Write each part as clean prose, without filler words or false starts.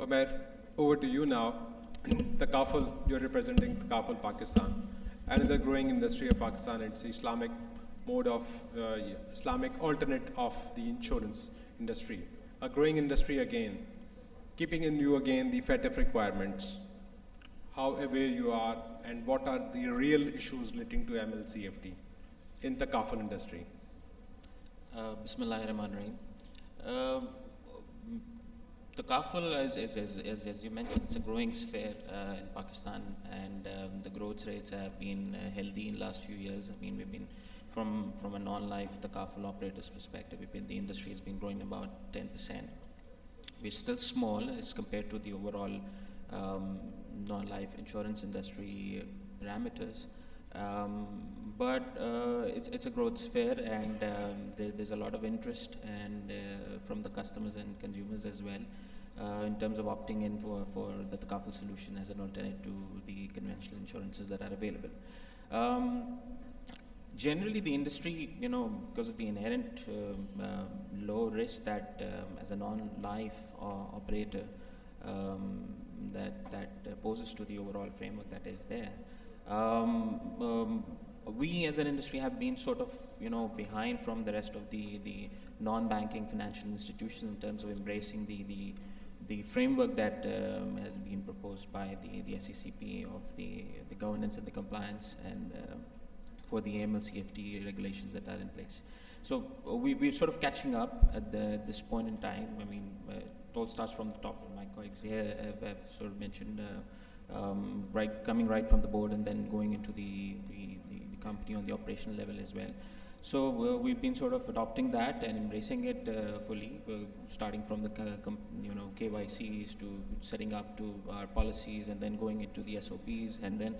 Umair, over to you now. Takaful, you're representing Takaful Pakistan. Another growing industry of Pakistan, it's the Islamic mode of, Islamic alternate of the insurance industry. A growing industry again. Keeping in view again the FATF requirements, how aware you are and what are the real issues relating to MLCFT in the Takaful industry. Bismillahirrahmanirrahim. Takaful, as you mentioned, it's a growing sphere in Pakistan, and the growth rates have been healthy in the last few years. I mean, we've been from a non-life Takaful operators perspective, the industry has been growing about 10%. We're still small as compared to the overall non-life insurance industry parameters, but it's a growth sphere, and there's a lot of interest and from the customers and consumers as well in terms of opting in for the Takaful solution as an alternate to the conventional insurances that are available. Generally, the industry, because of the inherent low risk that as a non-life operator that poses to the overall framework that is there, we as an industry have been sort of behind from the rest of the non-banking financial institutions in terms of embracing the framework that has been proposed by the SECP of the governance and the compliance and for the AML-CFT regulations that are in place. So we're sort of catching up at this point in time. I mean, it all starts from the top, and my colleagues here have sort of mentioned coming right from the board and then going into the company on the operational level as well. So we've been sort of adopting that and embracing it fully, starting from the KYCs to setting up to our policies, and then going into the SOPs, and then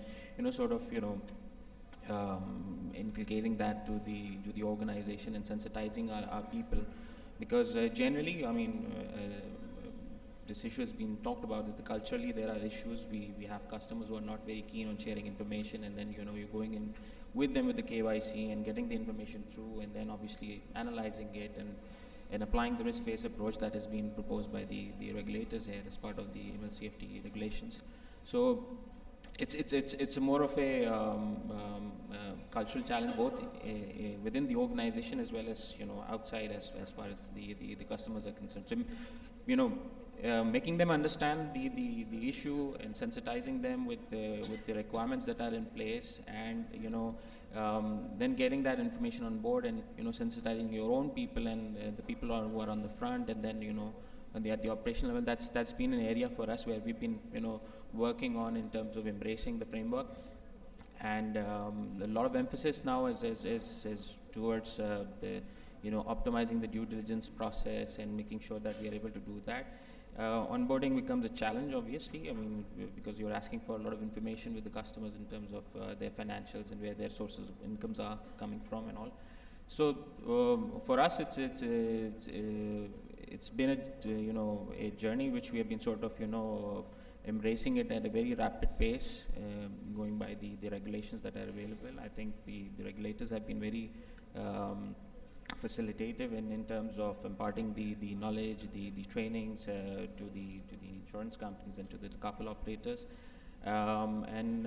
inculcating that to the organization and sensitizing our people, because generally, I mean, this issue has been talked about. That culturally there are issues. We have customers who are not very keen on sharing information, and then you're going in with them with the KYC and getting the information through, and then obviously analyzing it and applying the risk-based approach that has been proposed by the regulators here as part of the MLCFT regulations. So it's more of a cultural challenge, both within the organization as well as outside, as far as the customers are concerned. So, making them understand the issue and sensitizing them with the requirements that are in place, and then getting that information on board, and sensitizing your own people and the people who are on the front, and then at the operational level. That's been an area for us where we've been working on in terms of embracing the framework, and a lot of emphasis now is towards optimizing the due diligence process and making sure that we are able to do that. Onboarding becomes a challenge, obviously. I mean, because you're asking for a lot of information with the customers in terms of their financials and where their sources of incomes are coming from and all. So for us, it's been a journey which we have been sort of embracing it at a very rapid pace, going by the regulations that are available. I think the regulators have been very facilitative in terms of imparting the knowledge, the trainings to the insurance companies and to the Takaful operators, and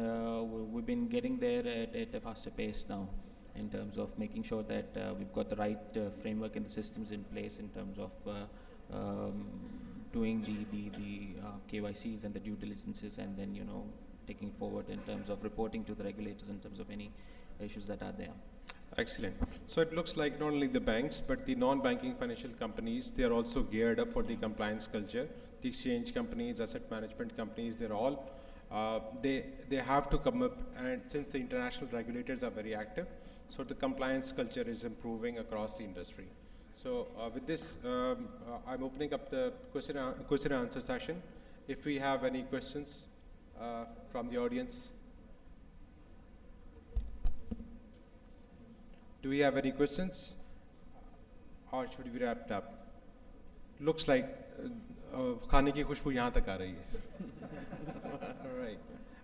we've been getting there at a faster pace now, in terms of making sure that we've got the right framework and the systems in place in terms of doing the KYCs and the due diligences, and then taking it forward in terms of reporting to the regulators in terms of any issues that are there. Excellent. So it looks like not only the banks, but the non-banking financial companies, they are also geared up for the compliance culture. The exchange companies, asset management companies, they're all, they have to come up, and since the international regulators are very active, so the compliance culture is improving across the industry. So with this, I'm opening up the question and answer session. If we have any questions from the audience. Do we have any questions? Or should we wrap it up? Looks like खाने की खुशबू यहाँ तक आ रही है.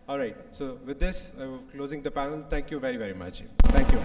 All right. So with this, closing the panel. Thank you very much. Thank you.